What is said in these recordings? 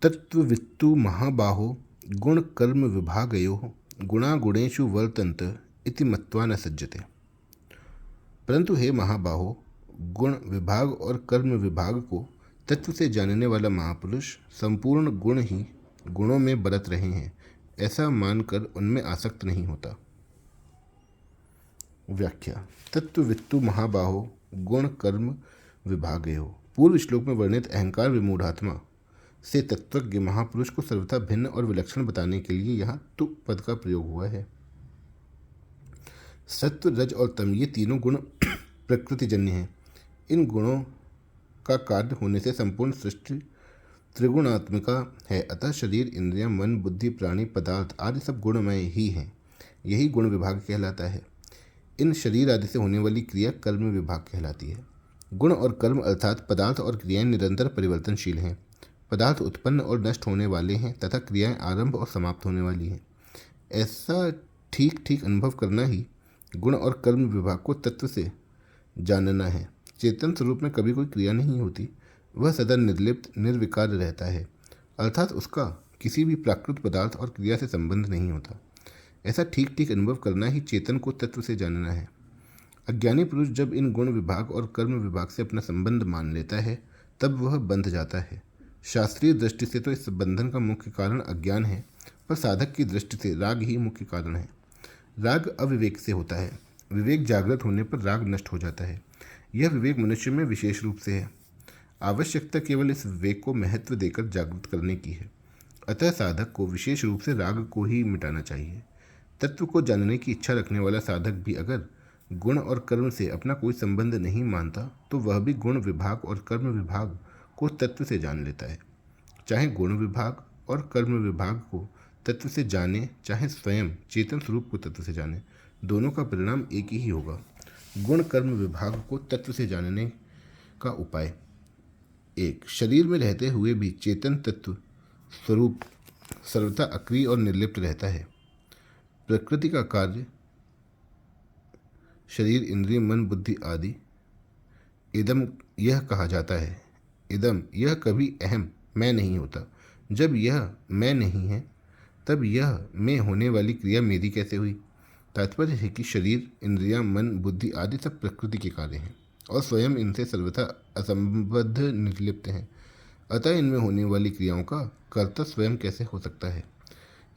तत्त्ववित्तु महाबाहो गुणकर्म विभागयोः गुणागुणेषु वर्तन्त इति मत्वा न सज्जते। परंतु हे महाबाहो, गुण विभाग और कर्म विभाग को तत्व से जानने वाला महापुरुष संपूर्ण गुण ही गुणों में बरत रहे हैं ऐसा मानकर उनमें आसक्त नहीं होता। व्याख्या। तत्ववित्तु महाबाहो गुण कर्म विभागयोः। पूर्व श्लोक में वर्णित अहंकार विमूढ़ात्मा से तत्वज्ञ महापुरुष को सर्वथा भिन्न और विलक्षण बताने के लिए यहाँ तु पद का प्रयोग हुआ है। सत्व, रज और तम ये तीनों गुण प्रकृतिजन्य हैं। इन गुणों का कार्य होने से संपूर्ण सृष्टि त्रिगुणात्मिका है। अतः शरीर, इंद्रियां, मन, बुद्धि, प्राणी, पदार्थ आदि सब गुणमय ही हैं। यही गुण विभाग कहलाता है। इन शरीर आदि से होने वाली क्रिया कर्म विभाग कहलाती है। गुण और कर्म अर्थात पदार्थ और क्रियाएं निरंतर परिवर्तनशील हैं। पदार्थ उत्पन्न और नष्ट होने वाले हैं तथा क्रियाएं आरंभ और समाप्त होने वाली हैं। ऐसा ठीक ठीक अनुभव करना ही गुण और कर्म विभाग को तत्व से जानना है। चेतन स्वरूप में कभी कोई क्रिया नहीं होती, वह सदा निर्लिप्त निर्विकार रहता है, अर्थात उसका किसी भी प्राकृत पदार्थ और क्रिया से संबंध नहीं होता। ऐसा ठीक ठीक अनुभव करना ही चेतन को तत्व से जानना है। अज्ञानी पुरुष जब इन गुण विभाग और कर्म विभाग से अपना संबंध मान लेता है तब वह बंध जाता है। शास्त्रीय दृष्टि से तो इस बंधन का मुख्य कारण अज्ञान है, पर साधक की दृष्टि से राग ही मुख्य कारण है। राग अविवेक से होता है। विवेक जागृत होने पर राग नष्ट हो जाता है। यह विवेक मनुष्य में विशेष रूप से है। आवश्यकता केवल इस विवेक को महत्व देकर जागृत करने की है। अतः साधक को विशेष रूप से राग को ही मिटाना चाहिए। तत्व को जानने की इच्छा रखने वाला साधक भी अगर गुण और कर्म से अपना कोई संबंध नहीं मानता तो वह भी गुण विभाग और कर्म विभाग को तत्व से जान लेता है। चाहे गुण विभाग और कर्म विभाग को तत्व से जाने, चाहे स्वयं चेतन स्वरूप को तत्व से जाने, दोनों का परिणाम एक ही होगा। गुण कर्म विभाग को तत्व से जानने का उपाय। 1. शरीर में रहते हुए भी चेतन तत्व स्वरूप सर्वथा अक्रिय और निर्लिप्त रहता है। प्रकृति का कार्य शरीर, इंद्रिय, मन, बुद्धि आदि इदम यह कहा जाता है। इदम यह कभी अहम मैं नहीं होता। जब यह मैं नहीं है तब यह मैं होने वाली क्रिया मेरी कैसे हुई। तात्पर्य है कि शरीर, इंद्रियां, मन, बुद्धि आदि सब प्रकृति के कार्य हैं और स्वयं इनसे सर्वथा असंबद्ध निर्लिप्त हैं। अतः इनमें होने वाली क्रियाओं का कर्ता स्वयं कैसे हो सकता है।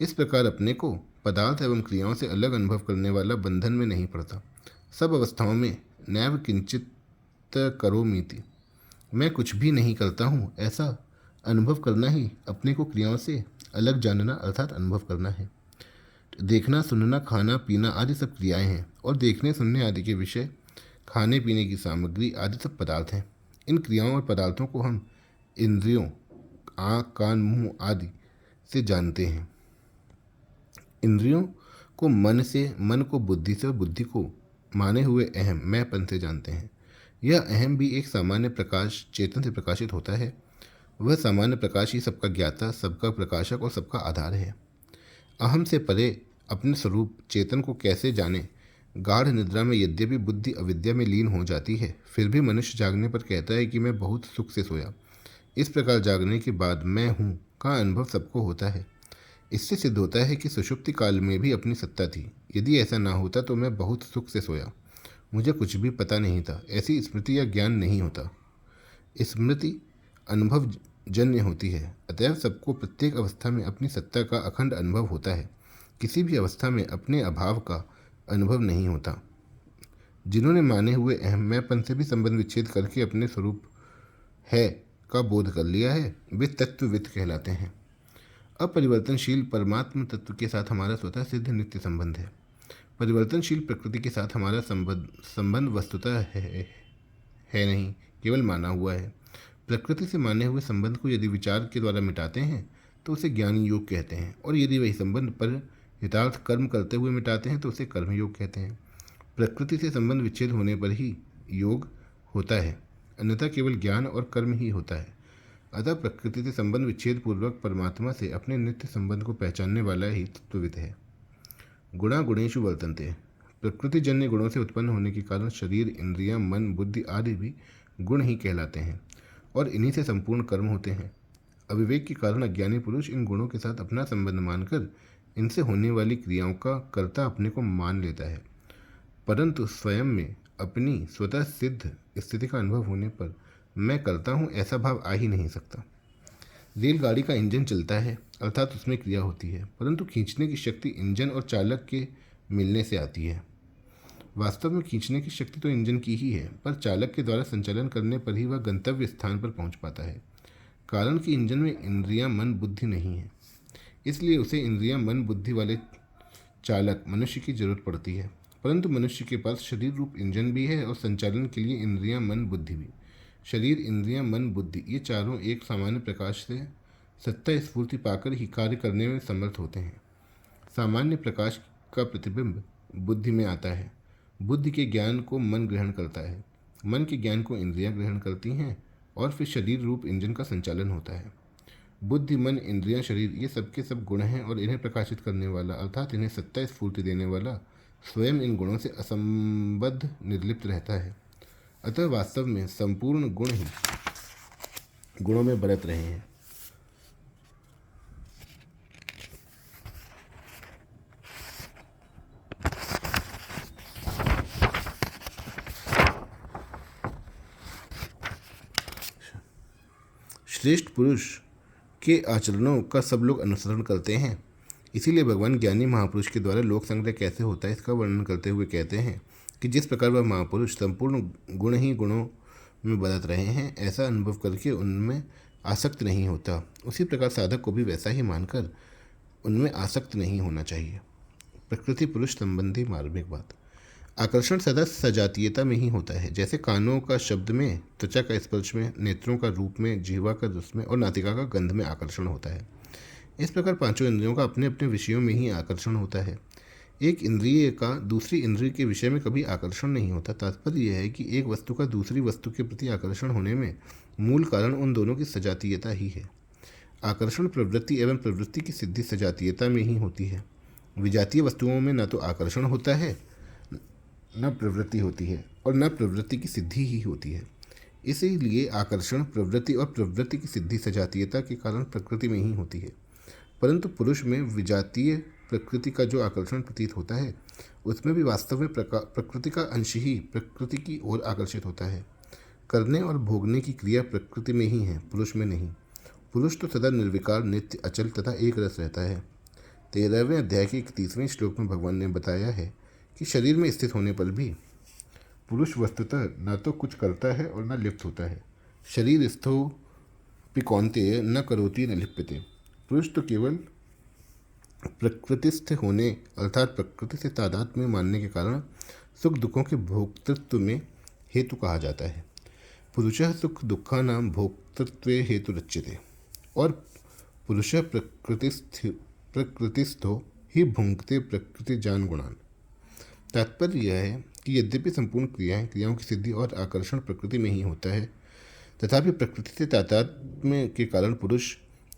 इस प्रकार अपने को पदार्थ एवं क्रियाओं से अलग अनुभव करने वाला बंधन में नहीं पड़ता। सब अवस्थाओं में नैव किंचित करोमीति, मैं कुछ भी नहीं करता हूँ, ऐसा अनुभव करना ही अपने को क्रियाओं से अलग जानना अर्थात अनुभव करना है। देखना, सुनना, खाना, पीना आदि सब क्रियाएं हैं और देखने, सुनने आदि के विषय, खाने पीने की सामग्री आदि सब पदार्थ हैं। इन क्रियाओं और पदार्थों को हम इंद्रियों, आँख, कान, मुँह आदि से जानते हैं। इंद्रियों को मन से, मन को बुद्धि से और बुद्धि को माने हुए अहम मैंपन से जानते हैं। यह अहम भी एक सामान्य प्रकाश चेतन से प्रकाशित होता है। वह सामान्य प्रकाश ही सबका ज्ञाता, सबका प्रकाशक और सबका आधार है। अहम से परे अपने स्वरूप चेतन को कैसे जाने। गाढ़ निद्रा में यद्यपि बुद्धि अविद्या में लीन हो जाती है, फिर भी मनुष्य जागने पर कहता है कि मैं बहुत सुख से सोया। इस प्रकार जागने के बाद मैं हूँ का अनुभव सबको होता है। इससे सिद्ध होता है कि सुषुप्ति काल में भी अपनी सत्ता थी। यदि ऐसा ना होता तो मैं बहुत सुख से सोया, मुझे कुछ भी पता नहीं था, ऐसी स्मृति या ज्ञान नहीं होता। स्मृति अनुभव जन्य होती है। अतएव सबको प्रत्येक अवस्था में अपनी सत्ता का अखंड अनुभव होता है। किसी भी अवस्था में अपने अभाव का अनुभव नहीं होता। जिन्होंने माने हुए अहम मैंपन से भी संबंध विच्छेद करके अपने स्वरूप है का बोध कर लिया है, वे तत्वविद कहलाते हैं। अपरिवर्तनशील परमात्म तत्व के साथ हमारा स्वतः सिद्ध नित्य संबंध है। परिवर्तनशील प्रकृति के साथ हमारा संबंध वस्तुतः है नहीं, केवल माना हुआ है। प्रकृति से माने हुए संबंध को यदि विचार के द्वारा मिटाते हैं तो उसे ज्ञान योग कहते हैं, और यदि वही संबंध पर हितार्थ कर्म करते हुए मिटाते हैं तो उसे कर्म योग कहते हैं। प्रकृति से संबंध विच्छेद होने पर ही योग होता है, अन्यथा केवल ज्ञान और कर्म ही होता है। अतः प्रकृति से संबंध विच्छेद पूर्वक परमात्मा से अपने नित्य संबंध को पहचानने वाला ही तत्वविद है। गुणा गुणेषु वर्तन्ते। प्रकृतिजन्य गुणों से उत्पन्न होने के कारण शरीर, इंद्रियां, मन, बुद्धि आदि भी गुण ही कहलाते हैं और इन्हीं से संपूर्ण कर्म होते हैं। अविवेक के कारण अज्ञानी पुरुष इन गुणों के साथ अपना संबंध मानकर इनसे होने वाली क्रियाओं का कर्ता अपने को मान लेता है, परंतु स्वयं में अपनी स्वतः सिद्ध स्थिति का अनुभव होने पर मैं करता हूँ ऐसा भाव आ ही नहीं सकता। रेलगाड़ी का इंजन चलता है, अर्थात उसमें क्रिया होती है, परंतु खींचने की शक्ति इंजन और चालक के मिलने से आती है। वास्तव में खींचने की शक्ति तो इंजन की ही है, पर चालक के द्वारा संचालन करने पर ही वह गंतव्य स्थान पर पहुंच पाता है। कारण कि इंजन में इंद्रियां, मन, बुद्धि नहीं है, इसलिए उसे इंद्रियां, मन, बुद्धि वाले चालक मनुष्य की जरूरत पड़ती है। परंतु मनुष्य के पास शरीर रूप इंजन भी है और संचालन के लिए इंद्रियां, मन, बुद्धि भी। शरीर, इंद्रियां, मन, बुद्धि ये चारों एक सामान्य प्रकाश से सत्ता स्फूर्ति पाकर ही कार्य करने में समर्थ होते हैं। सामान्य प्रकाश का प्रतिबिंब बुद्धि में आता है। बुद्धि के ज्ञान को मन ग्रहण करता है, मन के ज्ञान को इंद्रियां ग्रहण करती हैं और फिर शरीर रूप इंजन का संचालन होता है। बुद्धि, मन, इंद्रियां, शरीर ये सबके सब गुण हैं और इन्हें प्रकाशित करने वाला अर्थात इन्हें सत्ता स्फूर्ति देने वाला स्वयं इन गुणों से असंबद्ध निर्लिप्त रहता है। अतः वास्तव में संपूर्ण गुण ही गुणों में बरत रहे हैं। श्रेष्ठ पुरुष के आचरणों का सब लोग अनुसरण करते हैं। इसीलिए भगवान ज्ञानी महापुरुष के द्वारा लोक संग्रह कैसे होता है इसका वर्णन करते हुए कहते हैं कि जिस प्रकार वह महापुरुष संपूर्ण गुण ही गुणों में बरत रहे हैं, ऐसा अनुभव करके उनमें आसक्त नहीं होता, उसी प्रकार साधक को भी वैसा ही मानकर उनमें आसक्त नहीं होना चाहिए। प्रकृति पुरुष संबंधी मार्मिक बात। आकर्षण सदा सजातीयता में ही होता है। जैसे कानों का शब्द में, त्वचा का स्पर्श में, नेत्रों का रूप में, जिह्वा का रस में और नासिका का गंध में आकर्षण होता है, इस प्रकार पांचों इंद्रियों का अपने अपने विषयों में ही आकर्षण होता है। एक इंद्रिय का दूसरी इंद्रिय के विषय में कभी आकर्षण नहीं होता। तात्पर्य यह है कि एक वस्तु का दूसरी वस्तु के प्रति आकर्षण होने में मूल कारण उन दोनों की सजातीयता ही है। आकर्षण प्रवृत्ति एवं प्रवृत्ति की सिद्धि सजातीयता में ही होती है। विजातीय वस्तुओं में न तो आकर्षण होता है, न प्रवृत्ति होती है और न प्रवृत्ति की सिद्धि ही होती है। इसीलिए आकर्षण, प्रवृत्ति और प्रवृत्ति की सिद्धि सजातीयता के कारण प्रकृति में ही होती है। परंतु पुरुष में विजातीय प्रकृति का जो आकर्षण प्रतीत होता है, उसमें भी वास्तव में प्रकृति का अंश ही प्रकृति की ओर आकर्षित होता है। करने और भोगने की क्रिया प्रकृति में ही है, पुरुष में नहीं। पुरुष तो सदा निर्विकार, नित्य, अचल तथा एक रस रहता है। 13वें अध्याय के 31वें श्लोक में भगवान ने बताया है कि शरीर में स्थित होने पर भी पुरुष वस्तुतः न तो कुछ करता है और न लिप्त होता है। शरीर स्थो पिकौन्तेय न करोति न लिप्यते। पुरुष तो केवल प्रकृतिस्थ होने अर्थात प्रकृति से तादात्म्य में मानने के कारण सुख दुखों के भोक्तृत्व में हेतु कहा जाता है। पुरुषः सुख दुखानां भोक्तृत्वे हेतु रच्यते और पुरुषः प्रकृतिस्थो ही भुंक्ते प्रकृति जान गुणान। तात्पर्य यह है कि यद्यपि संपूर्ण क्रियाओं की सिद्धि और आकर्षण प्रकृति में ही होता है, तथापि प्रकृति से तादात्म्य के कारण पुरुष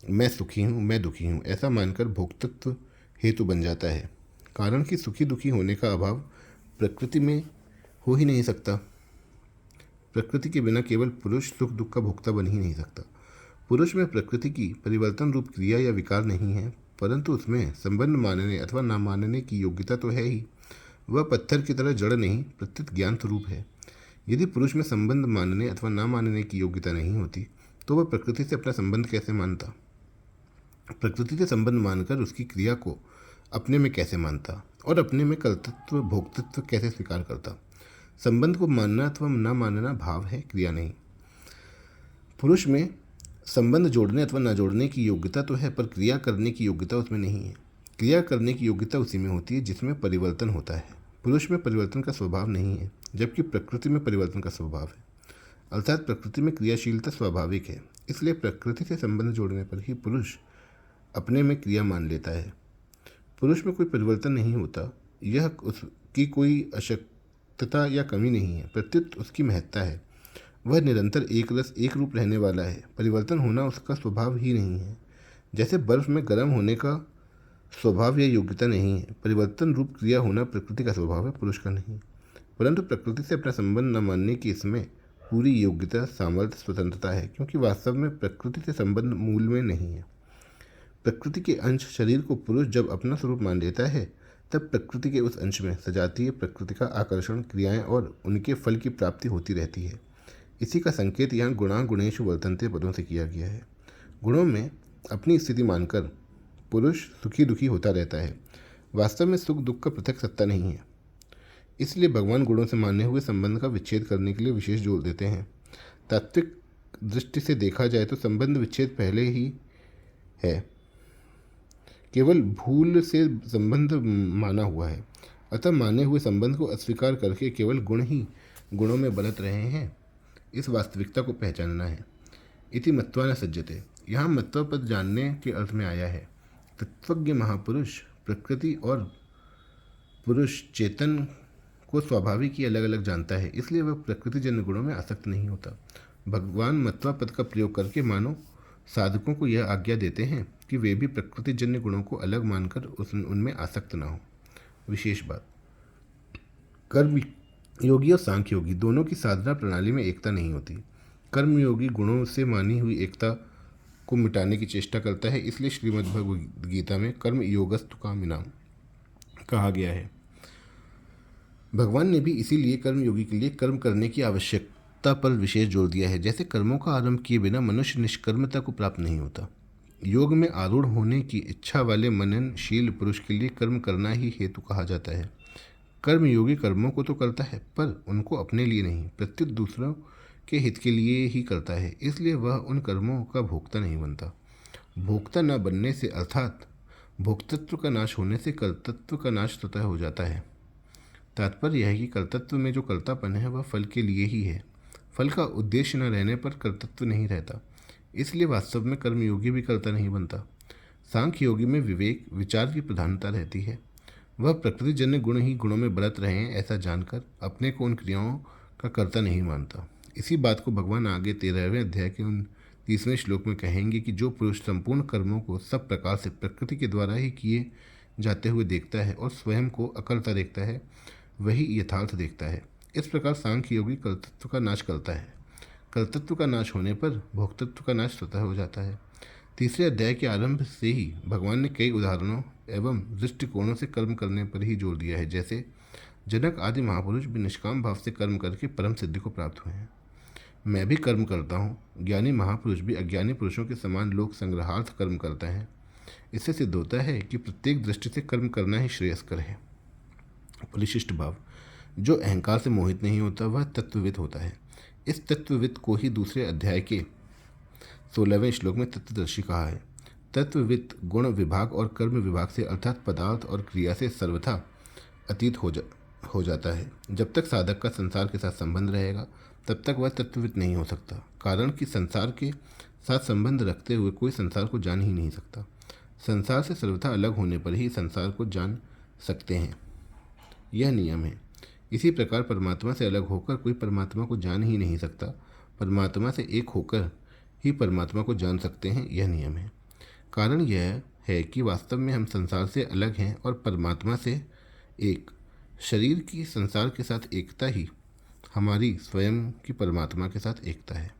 मैं सुखी हूँ, मैं दुखी हूँ ऐसा मानकर भोक्तृत्व हेतु बन जाता है। कारण कि सुखी दुखी होने का अभाव प्रकृति में हो ही नहीं सकता। प्रकृति के बिना केवल पुरुष सुख दुख का भोक्ता बन ही नहीं सकता। पुरुष में प्रकृति की परिवर्तन रूप क्रिया या विकार नहीं है, परंतु उसमें संबंध मानने अथवा न मानने की योग्यता तो है ही। वह पत्थर की तरह जड़ नहीं, प्रत्युत ज्ञान स्वरूप है। यदि पुरुष में संबंध मानने अथवा न मानने की योग्यता नहीं होती तो वह प्रकृति से अपना संबंध कैसे मानता? प्रकृति से संबंध मानकर उसकी क्रिया को अपने में कैसे मानता और अपने में कर्तृत्व भोक्तृत्व कैसे स्वीकार करता? संबंध को मानना अथवा न मानना भाव है, क्रिया नहीं। पुरुष में संबंध जोड़ने अथवा न जोड़ने की योग्यता तो है, पर क्रिया करने की योग्यता उसमें नहीं है। क्रिया करने की योग्यता उसी में होती है जिसमें परिवर्तन होता है। पुरुष में परिवर्तन का स्वभाव नहीं है, जबकि प्रकृति में परिवर्तन का स्वभाव है। अर्थात प्रकृति में क्रियाशीलता स्वाभाविक है, इसलिए प्रकृति से संबंध जोड़ने पर ही पुरुष अपने में क्रिया मान लेता है। पुरुष में कोई परिवर्तन नहीं होता, यह उसकी कोई अशक्तता या कमी नहीं है, प्रत्युत उसकी महत्ता है। वह निरंतर एक रस एक रूप रहने वाला है, परिवर्तन होना उसका स्वभाव ही नहीं है। जैसे बर्फ में गर्म होने का स्वभाव या योग्यता नहीं है, परिवर्तन रूप क्रिया होना प्रकृति का स्वभाव है, पुरुष का नहीं। परंतु प्रकृति से अपना संबंध न मानने की इसमें पूरी योग्यता, सामर्थ्य, स्वतंत्रता है, क्योंकि वास्तव में प्रकृति से संबंध मूल में नहीं है। प्रकृति के अंश शरीर को पुरुष जब अपना स्वरूप मान लेता है, तब प्रकृति के उस अंश में सजातीय प्रकृति का आकर्षण, क्रियाएं और उनके फल की प्राप्ति होती रहती है। इसी का संकेत यहाँ गुणा गुणेशु वर्तन्ते पदों से किया गया है। गुणों में अपनी स्थिति मानकर पुरुष सुखी दुखी होता रहता है। वास्तव में सुख दुख का पृथक सत्ता नहीं है। इसलिए भगवान गुणों से माने हुए संबंध का विच्छेद करने के लिए विशेष जोर देते हैं। तात्विक दृष्टि से देखा जाए तो संबंध विच्छेद पहले ही है, केवल भूल से संबंध माना हुआ है। अतः माने हुए संबंध को अस्वीकार करके केवल गुण ही गुणों में बरत रहे हैं, इस वास्तविकता को पहचानना है। इति मत्वा न सज्जते, यहाँ मत्व पद जानने के अर्थ में आया है। तत्वज्ञ महापुरुष प्रकृति और पुरुष चेतन को स्वाभाविक ही अलग अलग जानता है, इसलिए वह प्रकृतिजन्य गुणों में आसक्त नहीं होता। भगवान मत्वा पद का प्रयोग करके मानो साधकों को यह आज्ञा देते हैं कि वे भी प्रकृतिजन्य गुणों को अलग मानकर उनमें आसक्त न हो। विशेष बात, कर्म योगी और सांख्य योगी दोनों की साधना प्रणाली में एकता नहीं होती। कर्मयोगी गुणों से मानी हुई एकता को मिटाने की चेष्टा करता है, इसलिए श्रीमद् भगवद गीता में कर्म योगस्तु कामिनाम कहा गया है। भगवान ने भी इसीलिए कर्मयोगी के लिए कर्म करने की आवश्यकता पर विशेष जोर दिया है। जैसे कर्मों का आरंभ किए बिना मनुष्य निष्कर्मता को प्राप्त नहीं होता। योग में आरूढ़ होने की इच्छा वाले मननशील पुरुष के लिए कर्म करना ही हेतु कहा जाता है। कर्मयोगी कर्मों को तो करता है, पर उनको अपने लिए नहीं, प्रत्युत दूसरों के हित के लिए ही करता है, इसलिए वह उन कर्मों का भोक्ता नहीं बनता। भोक्ता न बनने से अर्थात भोक्तत्व का नाश होने से कर्तृत्व का नाश स्वतः हो जाता है। तात्पर्य यह है कि कर्तृत्व में जो कर्तापन है वह फल के लिए ही है। फल का उद्देश्य न रहने पर कर्तृत्व नहीं रहता, इसलिए वास्तव में कर्मयोगी भी कर्ता नहीं बनता। सांख्य योगी में विवेक विचार की प्रधानता रहती है। वह प्रकृतिजन्य गुण ही गुणों में बरत रहे हैं ऐसा जानकर अपने को उन क्रियाओं का कर्ता नहीं मानता। इसी बात को भगवान आगे 13वें अध्याय के 29वें श्लोक में कहेंगे कि जो पुरुष संपूर्ण कर्मों को सब प्रकार से प्रकृति के द्वारा ही किए जाते हुए देखता है और स्वयं को अकर्ता देखता है, वही यथार्थ देखता है। इस प्रकार सांख्य योगी कर्तृत्व का नाश करता है। कर्तृत्व का नाश होने पर भोक्तृत्व का नाश स्वतः हो जाता है। तीसरे अध्याय के आरंभ से ही भगवान ने कई उदाहरणों एवं दृष्टिकोणों से कर्म करने पर ही जोर दिया है। जैसे जनक आदि महापुरुष भी निष्काम भाव से कर्म करके परम सिद्धि को प्राप्त हुए हैं। मैं भी कर्म करता हूँ। ज्ञानी महापुरुष भी अज्ञानी पुरुषों के समान लोक संग्रहार्थ कर्म करते हैं। इससे सिद्ध होता है कि प्रत्येक दृष्टि से कर्म करना ही श्रेयस्कर है। परिशिष्ट भाव, जो अहंकार से मोहित नहीं होता वह तत्वविद होता है। इस तत्वविद को ही दूसरे अध्याय के 16वें श्लोक में तत्वदर्शी कहा है। तत्वविद गुण विभाग और कर्म विभाग से अर्थात पदार्थ और क्रिया से सर्वथा अतीत हो जाता है। जब तक साधक का संसार के साथ संबंध रहेगा तब तक वह तत्वविद नहीं हो सकता, कारण कि संसार के साथ संबंध रखते हुए कोई संसार को जान ही नहीं सकता। संसार से सर्वथा अलग होने पर ही संसार को जान सकते हैं, यह नियम है। इसी प्रकार परमात्मा से अलग होकर कोई परमात्मा को जान ही नहीं सकता। परमात्मा से एक होकर ही परमात्मा को जान सकते हैं, यह नियम है। कारण यह है कि वास्तव में हम संसार से अलग हैं और परमात्मा से एक। शरीर की संसार के साथ एकता ही हमारी स्वयं की परमात्मा के साथ एकता है।